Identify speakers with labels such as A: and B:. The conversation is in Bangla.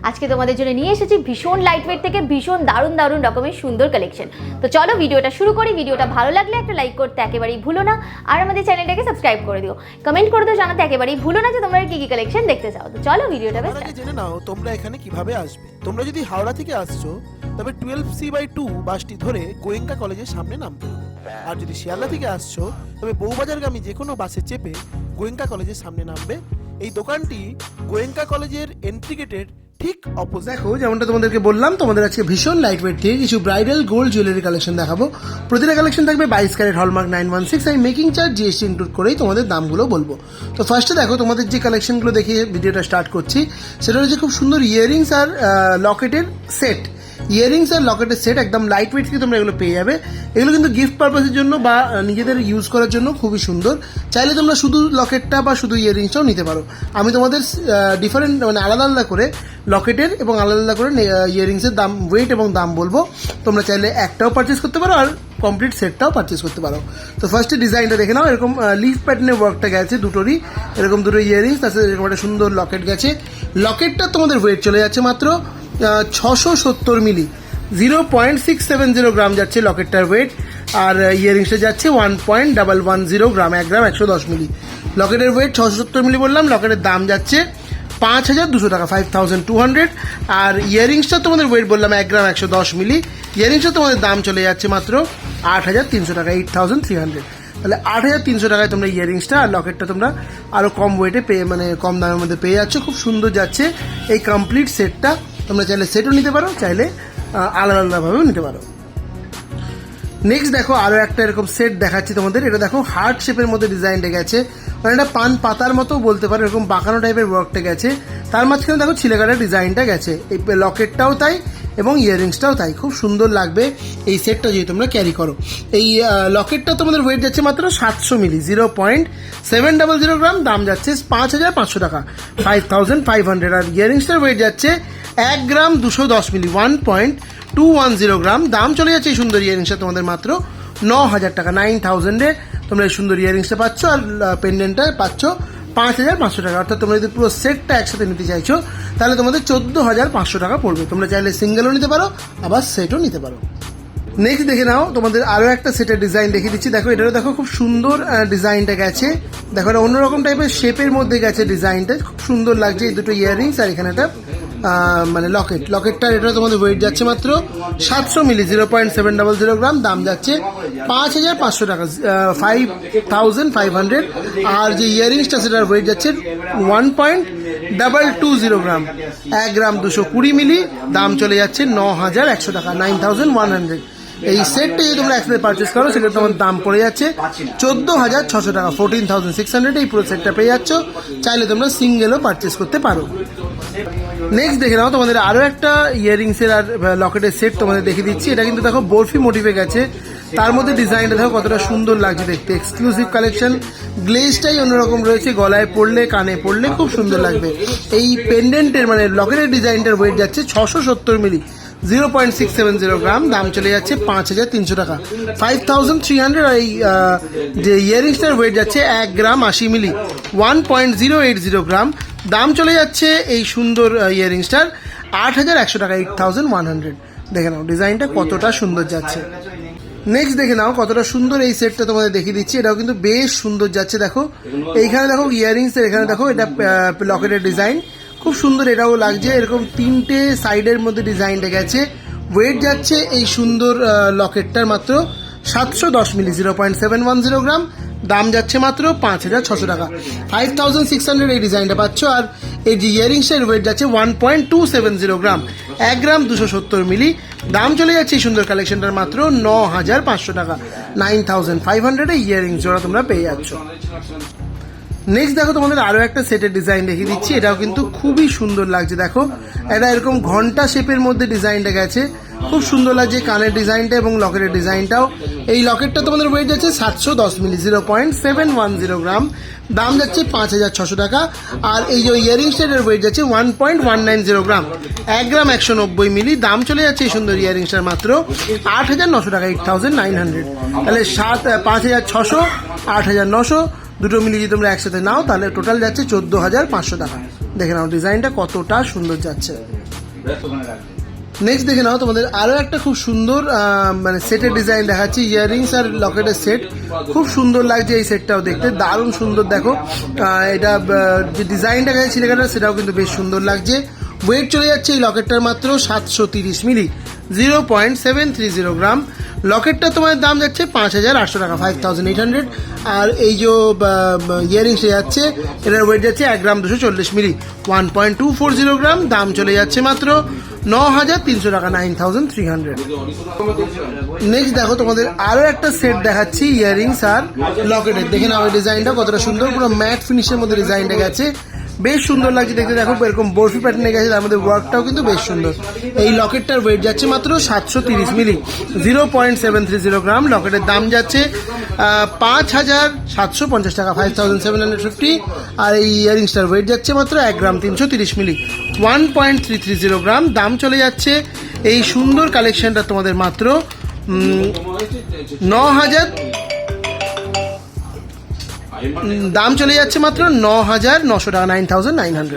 A: আজকে তোমাদের জন্য নিয়ে এসেছি ভীষণ লাইটওয়েট থেকে ভীষণ দারুণ দারুণ রকমের সুন্দর কালেকশন। তো চলো ভিডিওটা শুরু করি। ভিডিওটা ভালো লাগলে একটা লাইক করতে একেবারেই ভুলো না, আর আমাদের চ্যানেলটাকে সাবস্ক্রাইব করে দিও। কমেন্ট করে দিও জানাতে একেবারেই ভুলো না যে তোমরা কি কি কালেকশন দেখতে চাও। তো চলো ভিডিওটা
B: জেনে নাও তোমরা এখানে কিভাবে আসবে। তোমরা যদি হাওড়া থেকে আসছো তবে 12C/2 বাসটি ধরে গোয়েঙ্কা কলেজের সামনে নামতে হবে। আর যদি শিয়ালদা থেকে আসছো তবে বউবাজারগামী যে কোনো বাসে চেপে গোয়েঙ্কা কলেজের সামনে নামবে। এই দোকানটি গোয়েঙ্কা কলেজের এন্ট্রি গেটের ঠিক অপোজিট। দেখো যেমনটা তোমাদেরকে বললাম, তোমাদের আজকে ভীষণ লাইটওয়েট থেকে কিছু ব্রাইডাল গোল্ড জুয়েলারি কালেকশন দেখাবো। প্রতিটা কালেকশন থাকবে 22 ক্যারেট হলমার্ক 916। আমি মেকিং চার্জ জিএসটি ইনক্লুড করেই তোমাদের দামগুলো বলবো। তো ফার্স্টে দেখো তোমাদের যে কালেকশনগুলো দেখিয়ে ভিডিওটা স্টার্ট করছি সেটা হচ্ছে খুব সুন্দর ইয়াররিংস আর লকেটের সেট। ইয়াররিংস আর লকেটের সেট একদম লাইট ওয়েট থেকে তোমরা এগুলো পেয়ে যাবে। এগুলো কিন্তু গিফট পারপাসের জন্য বা নিজেদের ইউজ করার জন্য খুবই সুন্দর। চাইলে তোমরা শুধু লকেটটা বা শুধু ইয়াররিংসটাও নিতে পারো। আমি তোমাদের ডিফারেন্ট মানে আলাদা আলাদা করে লকেটের এবং আলাদা আলাদা করে ইয়াররিংসের দাম, ওয়েট এবং দাম বলবো। তোমরা চাইলে একটাও পারচেস করতে পারো আর কমপ্লিট সেটটাও পারচেস করতে পারো। তো ফার্স্টে ডিজাইনটা দেখে নাও। এরকম লিফ প্যাটার্নের ওয়ার্কটা গেছে দুটোরই, এরকম দুটো ইয়াররিংস, তার সাথে এরকম একটা সুন্দর লকেট গেছে। লকেটটা তোমাদের ওয়েট চলে যাচ্ছে মাত্র 670 মিলি, 0.670 গ্রাম যাচ্ছে লকেটটার ওয়েট। আর ইয়াররিংসটা যাচ্ছে 1.110 গ্রাম, 1 গ্রাম 110 মিলি। লকেটের ওয়েট 670 মিলি বললাম। লকেটের দাম যাচ্ছে 5200 টাকা, 5200। আর ইয়াররিংসটা তোমাদের ওয়েট বললাম 1 গ্রাম 110 মিলি। ইয়াররিংসটা তোমাদের দাম চলে যাচ্ছে মাত্র 8300 টাকা, 8300। তাহলে 8300 টাকায় তোমরা ইয়াররিংসটা আর লকেটটা তোমরা আরও কম ওয়েটে পেয়ে, মানে কম দামের মধ্যে পেয়ে যাচ্ছ। খুব সুন্দর যাচ্ছে এই কমপ্লিট সেটটা। তোমরা চাইলে সেটও নিতে পারো, চাইলে আলাদা আলাদাভাবেও নিতে পারো। নেক্সট দেখো আরও একটা এরকম সেট দেখাচ্ছি তোমাদের। এটা দেখো হার্ট শেপের মধ্যে ডিজাইনটা গেছে, মানে এটা পান পাতার মতো বলতে পারো, এরকম বাঁকানো টাইপের ওয়ার্কটা গেছে। তার মাঝখানে দেখো ছিলেকাটার ডিজাইনটা গেছে। এই লকেটটাও তাই এবং ইয়াররিংসটাও তাই। খুব সুন্দর লাগবে এই সেটটা যদি তোমরা ক্যারি করো। এই লকেটটা তোমাদের ওয়েট যাচ্ছে মাত্র 700 মিলি, 0.700 গ্রাম। দাম যাচ্ছে 5500 টাকা, 5500। আর ইয়াররিংসটার ওয়েট যাচ্ছে 1 গ্রাম 210 মিলি, 1.210 গ্রাম। দাম চলে যাচ্ছে এই সুন্দর ইয়াররিংসটা তোমাদের মাত্র 9000 টাকা, 9000-এ তোমরা এই সুন্দর ইয়াররিংসটা পাচ্ছ। আর পেন্ডেন্টটা পাচ্ছ 5500 টাকা। অর্থাৎ তোমরা যদি পুরো সেটটা একসাথে নিতে চাইছো তাহলে তোমাদের 14500 টাকা পড়বে। তোমরা চাইলে সিঙ্গেলও নিতে পারো, আবার সেটও নিতে পারো। নেক্সট দেখে নাও, তোমাদের আরও একটা সেটের ডিজাইন দেখিয়ে দিচ্ছি। দেখো এটারও দেখো খুব সুন্দর ডিজাইনটা গেছে। দেখো এটা অন্যরকম টাইপের শেপের মধ্যে গেছে ডিজাইনটা, খুব সুন্দর লাগছে। এই দুটো ইয়াররিংস আর এখানে একটা মানে লকেটটার এটা তোমাদের ওয়েট যাচ্ছে মাত্র 700 মিলি, 0.700 গ্রাম। দাম যাচ্ছে 5500 টাকা, 5500। আর যে ইয়াররিংসটা সেটার ওয়েট যাচ্ছে 1.220 গ্রাম, 1 গ্রাম 220 মিলি। দাম চলে যাচ্ছে 9100 টাকা, 9100। এই সেটটা যদি তোমরা একসাথে পারচেস করো সেটা তোমার দাম পড়ে যাচ্ছে 14600 টাকা, 14600। এই পুরো সেটটা পেয়ে যাচ্ছ। চাইলে তোমরা সিঙ্গেলও পারচেস করতে পারো। নেক্সট দেখে নাও, তোমাদের আরও একটা ইয়াররিংসের আর লকেটের সেট তোমাদের দেখিয়ে দিচ্ছি। এটা কিন্তু দেখো বরফি মোটিভে গেছে। তার মধ্যে ডিজাইনটা দেখো কতটা সুন্দর লাগছে দেখতে। এক্সক্লুসিভ কালেকশন, গ্লেজটাই অন্যরকম রয়েছে। গলায় পড়লে, কানে পড়লে খুব সুন্দর লাগবে। এই পেন্ডেন্টের মানে লকেটের ডিজাইনটার ওয়েট যাচ্ছে 670 মিলি, 0.670 গ্রাম। দাম চলে যাচ্ছে 5300 টাকা, 5300। আর এই যে ইয়াররিংসটার ওয়েট যাচ্ছে 1 গ্রাম 80 মিলি, 1.080 গ্রাম। দাম চলে যাচ্ছে এই সুন্দর ইয়াররিংসটার 8100 টাকা, 8100। দেখে নাও ডিজাইনটা কতটা সুন্দর যাচ্ছে। নেক্সট দেখে নাও কতটা সুন্দর এই সেটটা তোমাদের দেখিয়ে দিচ্ছি। এটাও কিন্তু বেশ সুন্দর যাচ্ছে। দেখো এইখানে দেখো ইয়াররিংসের, এখানে দেখো এটা লকেটের ডিজাইন খুব সুন্দর, এটাও লাগছে। এরকম 3টে সাইডের মধ্যে ডিজাইনটা গেছে। ওয়েট যাচ্ছে এই সুন্দর লকেটটার মাত্র 710 মিলি, 0.710 গ্রাম। দাম যাচ্ছে মাত্র 5600 টাকা, 5600 এই ডিজাইনটা পাচ্ছ। আর এই যে ইয়াররিংসের ওয়েট যাচ্ছে 1.270 গ্রাম, 1 গ্রাম 270 মিলি। দাম চলে যাচ্ছে এই সুন্দর কালেকশনটার মাত্র 9500 টাকা, 9500 এই ইয়াররিংস জোড়া তোমরা পেয়ে যাচ্ছ। নেক্সট দেখো তোমাদের আরও একটা সেটের ডিজাইন দেখিয়ে দিচ্ছি। এটাও কিন্তু খুবই সুন্দর লাগছে। দেখো এটা এরকম ঘন্টা শেপের মধ্যে ডিজাইনটা গেছে, খুব সুন্দর লাগছে কানের ডিজাইনটা এবং লকেটের ডিজাইনটাও। এই লকেটটা তোমাদের ওয়েট যাচ্ছে 710 মিলি, 0.710 গ্রাম। দাম যাচ্ছে 5600 টাকা। আর এই যে ইয়াররিংসটার ওয়েট যাচ্ছে 1.190 গ্রাম, 1 গ্রাম 190 মিলি। দাম চলে যাচ্ছে এই সুন্দর ইয়াররিংসটার মাত্র 8900 টাকা, 8900। তাহলে 5600, 8900 দুটো মিলিয়ে যদি তোমরা একসাথে নাও তাহলে টোটাল যাচ্ছে 14500 টাকা। দেখে নাও ডিজাইনটা কতটা সুন্দর যাচ্ছে। নেক্সট দেখে নাও, তোমাদের আরও একটা খুব সুন্দর মানে সেটের ডিজাইন দেখাচ্ছি, ইয়াররিংস আর লকেটের সেট। খুব সুন্দর লাগছে এই সেটটাও দেখতে, দারুণ সুন্দর। দেখো এটা যে ডিজাইনটা গেছে ছিলেকাটা সেটাও কিন্তু বেশ সুন্দর লাগছে। ওয়েট চলে যাচ্ছে এই লকেটটার মাত্র 730 মিলি, 0.730 গ্রাম। লকেটটা তোমার দাম যাচ্ছে 5,800 টাকা, 5,800। আর এই যে ইয়াররিংসে যাচ্ছে, এটার ওয়েট যাচ্ছে 1 গ্রাম 240 মিলি, 1.240 গ্রাম। দাম চলে যাচ্ছে মাত্র 9,300 টাকা, 9,300। নেক্সট দেখো, তোমাদের আরও একটা সেট দেখাচ্ছি ইয়াররিংস আর লকেটের। দেখে নাও এই ডিজাইনটা কতটা সুন্দর, পুরো ম্যাট ফিনিশের মধ্যে ডিজাইনটা গেছে, বেশ সুন্দর লাগছে দেখতে। দেখো এরকম বরফি প্যাটার্নে গেছে, তার মধ্যে ওয়ার্কটাও কিন্তু বেশ সুন্দর। এই লকেটটার ওয়েট যাচ্ছে মাত্র 730 মিলি, 0.730 গ্রাম। লকেটের দাম যাচ্ছে 5,750 টাকা, 5,750। আর এই ইয়াররিংসটার ওয়েট যাচ্ছে মাত্র 1 গ্রাম 330 মিলি, 1.330 গ্রাম। দাম চলে যাচ্ছে এই সুন্দর কালেকশনটা তোমাদের মাত্র 9,000, দাম চলে যাচ্ছে মাত্র 9,900 টাকা, 9,900।